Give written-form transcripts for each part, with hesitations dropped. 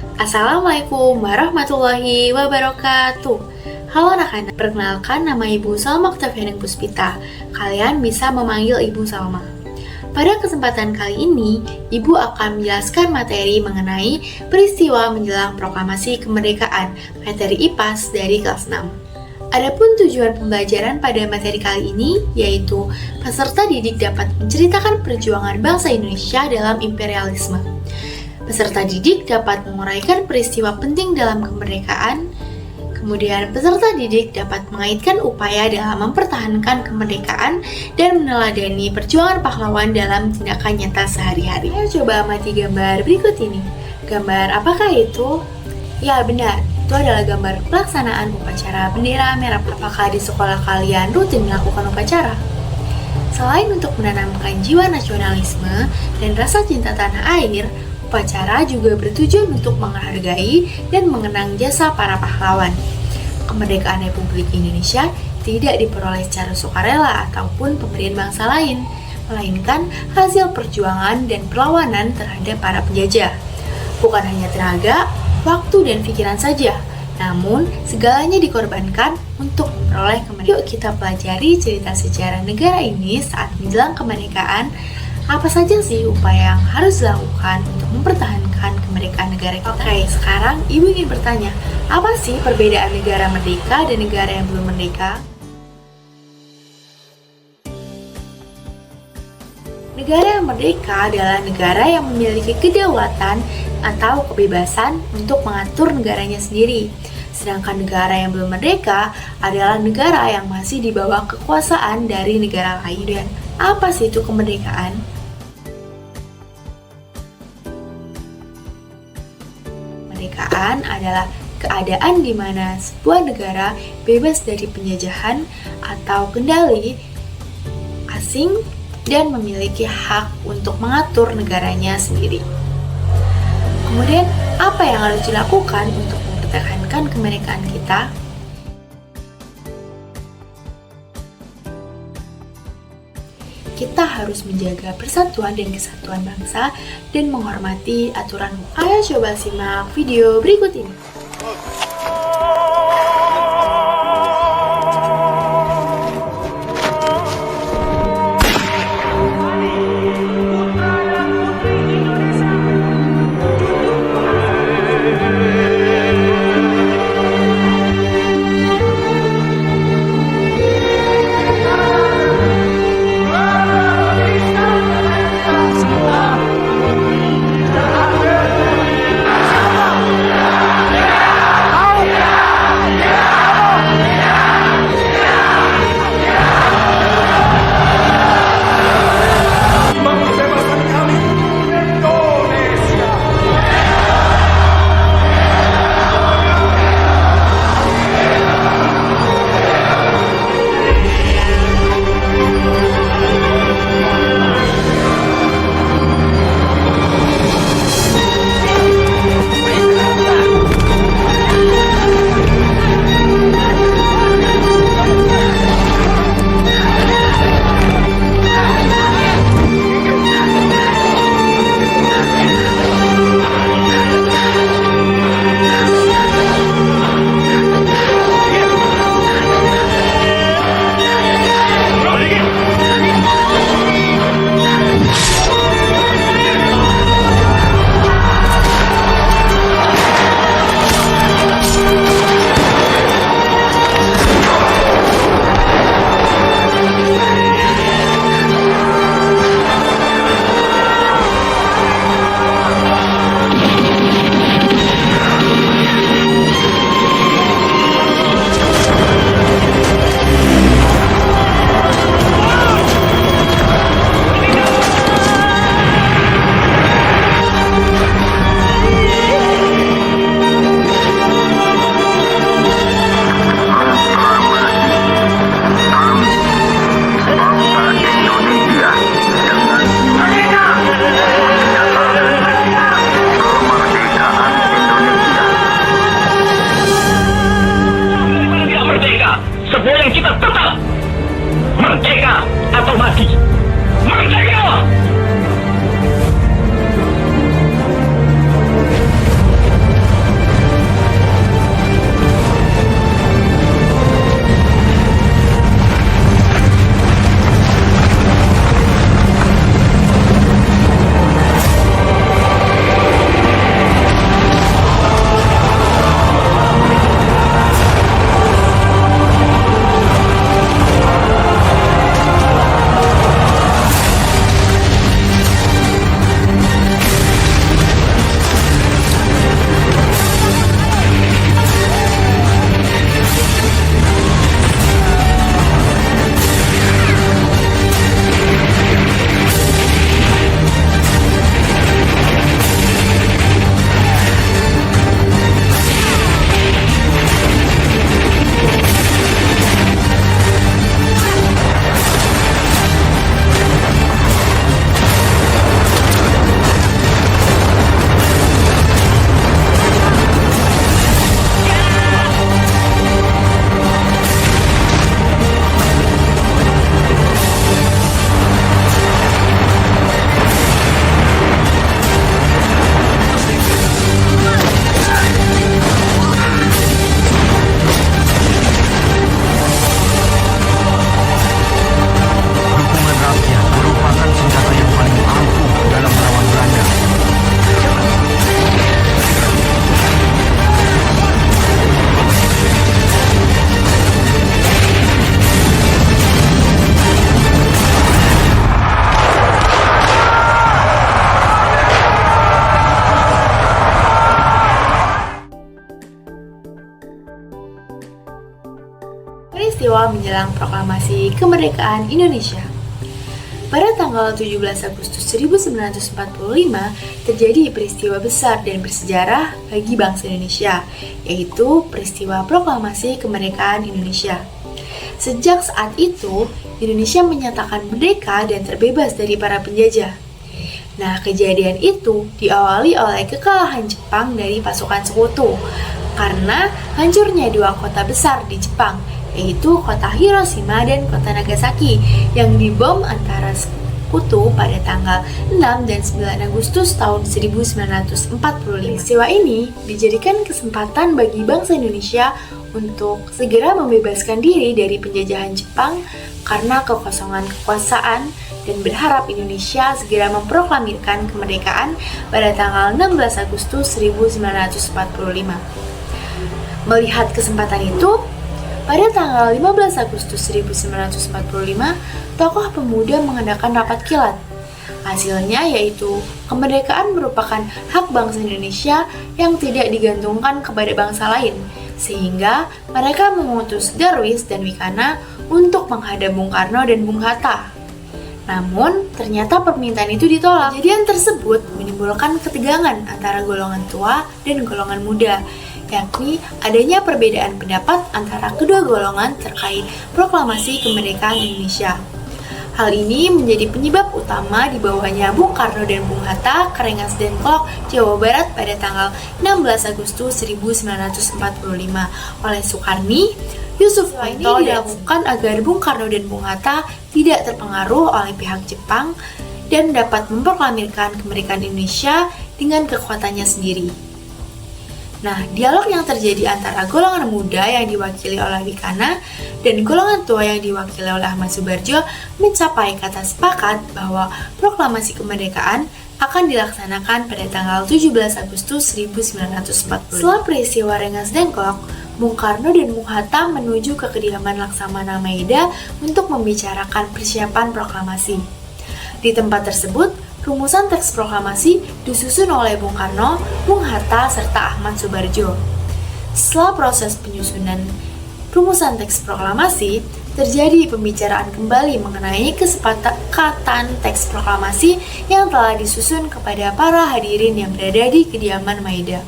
Assalamualaikum warahmatullahi wabarakatuh. Halo anak-anak, perkenalkan nama Ibu Salma Oktaviani Puspita. Kalian bisa memanggil Ibu Salma. Pada kesempatan kali ini, Ibu akan menjelaskan materi mengenai peristiwa menjelang proklamasi kemerdekaan, materi IPAS dari kelas 6. Adapun tujuan pembelajaran pada materi kali ini yaitu peserta didik dapat menceritakan perjuangan bangsa Indonesia dalam imperialisme. Peserta didik dapat menguraikan peristiwa penting dalam kemerdekaan. Kemudian peserta didik dapat mengaitkan upaya dalam mempertahankan kemerdekaan dan meneladani perjuangan pahlawan dalam tindakan nyata sehari-hari. Ayo coba amati gambar berikut ini. Gambar apakah itu? Ya benar, itu adalah gambar pelaksanaan upacara bendera merah. Apakah di sekolah kalian rutin melakukan upacara? Selain untuk menanamkan jiwa nasionalisme dan rasa cinta tanah air, upacara juga bertujuan untuk menghargai dan mengenang jasa para pahlawan. Kemerdekaan Republik Indonesia tidak diperoleh secara sukarela ataupun pemberian bangsa lain, melainkan hasil perjuangan dan perlawanan terhadap para penjajah. Bukan hanya tenaga, waktu, dan pikiran saja, namun segalanya dikorbankan untuk memperoleh kemerdekaan. Yuk kita pelajari cerita sejarah negara ini saat menjelang kemerdekaan. Apa saja sih upaya yang harus dilakukan untuk mempertahankan kemerdekaan negara kita? Oke, sekarang Ibu ingin bertanya, apa sih perbedaan negara merdeka dan negara yang belum merdeka? Negara yang merdeka adalah negara yang memiliki kedaulatan atau kebebasan untuk mengatur negaranya sendiri. Sedangkan negara yang belum merdeka adalah negara yang masih di bawah kekuasaan dari negara lain. Dan apa sih itu kemerdekaan? Kemerdekaan adalah keadaan di mana sebuah negara bebas dari penjajahan atau kendali asing dan memiliki hak untuk mengatur negaranya sendiri. Kemudian, apa yang harus dilakukan untuk mempertahankan kemerdekaan kita? Kita harus menjaga persatuan dan kesatuan bangsa dan menghormati aturan hukum. Ayo coba simak video berikut ini. awal menjelang proklamasi kemerdekaan Indonesia. Pada tanggal 17 Agustus 1945, terjadi peristiwa besar dan bersejarah bagi bangsa Indonesia, yaitu peristiwa proklamasi kemerdekaan Indonesia. Sejak saat itu, Indonesia menyatakan merdeka dan terbebas dari para penjajah. Nah, kejadian itu diawali oleh kekalahan Jepang dari pasukan sekutu, karena hancurnya dua kota besar di Jepang, yaitu kota Hiroshima dan kota Nagasaki yang dibom antara sekutu pada tanggal 6 dan 9 Agustus tahun 1945. Peristiwa ini dijadikan kesempatan bagi bangsa Indonesia untuk segera membebaskan diri dari penjajahan Jepang karena kekosongan kekuasaan dan berharap Indonesia segera memproklamirkan kemerdekaan pada tanggal 16 Agustus 1945. Melihat kesempatan itu, pada tanggal 15 Agustus 1945, tokoh pemuda mengadakan rapat kilat. Hasilnya yaitu kemerdekaan merupakan hak bangsa Indonesia yang tidak digantungkan kepada bangsa lain, sehingga mereka mengutus Darwis dan Wikana untuk menghadap Bung Karno dan Bung Hatta. Namun, ternyata permintaan itu ditolak. Kejadian tersebut menimbulkan ketegangan antara golongan tua dan golongan muda, yakni adanya perbedaan pendapat antara kedua golongan terkait proklamasi kemerdekaan Indonesia. Hal ini menjadi penyebab utama dibawanya Bung Karno dan Bung Hatta ke Rengas Dengklok, Jawa Barat pada tanggal 16 Agustus 1945 oleh Sukarni. Yusuf ini dilakukan agar Bung Karno dan Bung Hatta tidak terpengaruh oleh pihak Jepang dan dapat memproklamirkan kemerdekaan Indonesia dengan kekuatannya sendiri. Nah, dialog yang terjadi antara golongan muda yang diwakili oleh Wikana dan golongan tua yang diwakili oleh Ahmad Subarjo mencapai kata sepakat bahwa proklamasi kemerdekaan akan dilaksanakan pada tanggal 17 Agustus 1940. Setelah peristiwa Rengas Dengklok, Bung Karno dan Bung Hatta menuju ke kediaman Laksamana Maeda untuk membicarakan persiapan proklamasi. Di tempat tersebut, rumusan teks proklamasi disusun oleh Bung Karno, Bung Hatta, serta Ahmad Subarjo. Setelah proses penyusunan rumusan teks proklamasi, terjadi pembicaraan kembali mengenai kesepakatan teks proklamasi yang telah disusun kepada para hadirin yang berada di kediaman Maeda.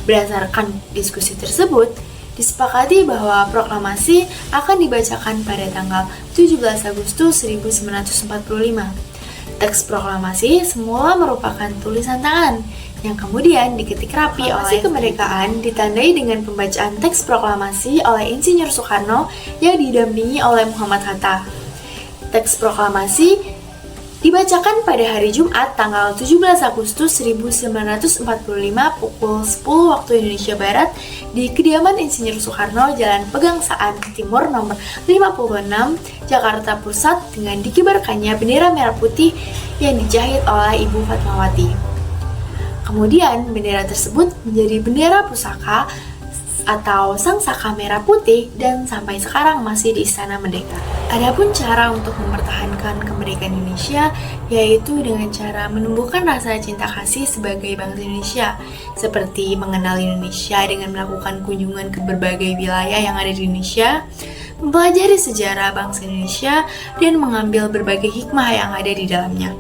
Berdasarkan diskusi tersebut, disepakati bahwa proklamasi akan dibacakan pada tanggal 17 Agustus 1945. Teks proklamasi semula merupakan tulisan tangan yang kemudian diketik rapi oleh kemerdekaan, ditandai dengan pembacaan teks proklamasi oleh Insinyur Soekarno yang didampingi oleh Muhammad Hatta. Teks proklamasi dibacakan pada hari Jumat tanggal 17 Agustus 1945 pukul 10 waktu Indonesia Barat di kediaman Insinyur Soekarno, Jalan Pegangsaan Timur nomor 56, Jakarta Pusat, dengan dikibarkannya bendera merah putih yang dijahit oleh Ibu Fatmawati. Kemudian bendera tersebut menjadi bendera pusaka atau Sang Saka Merah Putih dan sampai sekarang masih di Istana Merdeka. Adapun cara untuk mempertahankan kemerdekaan Indonesia yaitu dengan cara menumbuhkan rasa cinta kasih sebagai bangsa Indonesia, seperti mengenal Indonesia dengan melakukan kunjungan ke berbagai wilayah yang ada di Indonesia, mempelajari sejarah bangsa Indonesia, dan mengambil berbagai hikmah yang ada di dalamnya.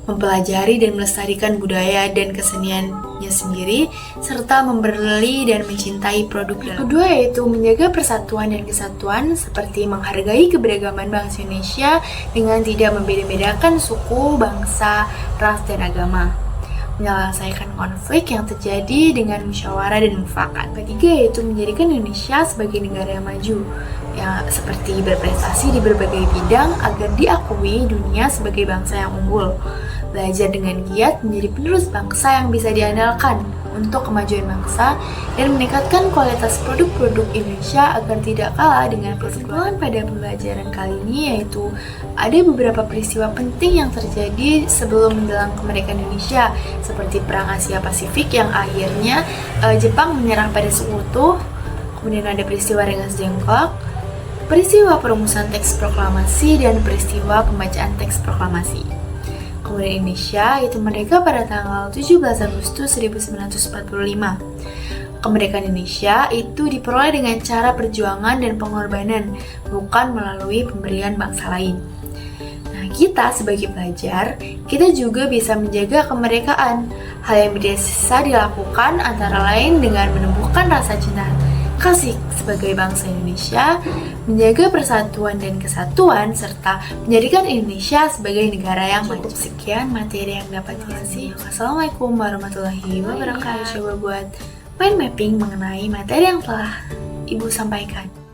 Mempelajari dan melestarikan budaya dan keseniannya sendiri, serta membeli dan mencintai produk dalam. Kedua yaitu menjaga persatuan dan kesatuan, seperti menghargai keberagaman bangsa Indonesia dengan tidak membeda-bedakan suku, bangsa, ras, dan agama. Menyelesaikan konflik yang terjadi dengan musyawarah dan mufakat. Ketiga yaitu menjadikan Indonesia sebagai negara yang maju, yang seperti berprestasi di berbagai bidang agar diakui dunia sebagai bangsa yang unggul. Belajar dengan giat menjadi penerus bangsa yang bisa diandalkan untuk kemajuan bangsa dan meningkatkan kualitas produk-produk Indonesia agar tidak kalah dengan kesimpulan pada pembelajaran kali ini, yaitu ada beberapa peristiwa penting yang terjadi sebelum menjelang kemerdekaan Indonesia, seperti Perang Asia Pasifik yang akhirnya Jepang menyerah pada sekutu, kemudian ada peristiwa Rengas Dengklok, peristiwa perumusan teks proklamasi, dan peristiwa pembacaan teks proklamasi. Kemudian Indonesia itu merdeka pada tanggal 17 Agustus 1945. Kemerdekaan Indonesia itu diperoleh dengan cara perjuangan dan pengorbanan, bukan melalui pemberian bangsa lain. Nah, kita sebagai pelajar, kita juga bisa menjaga kemerdekaan. Hal yang bisa dilakukan antara lain dengan menumbuhkan rasa cinta kasih sebagai bangsa Indonesia, menjaga persatuan dan kesatuan, serta menjadikan Indonesia sebagai negara yang maju. Sekian materi yang dapat dikasih. Wassalamualaikum warahmatullahi wabarakatuh. Coba buat mind mapping mengenai materi yang telah Ibu sampaikan.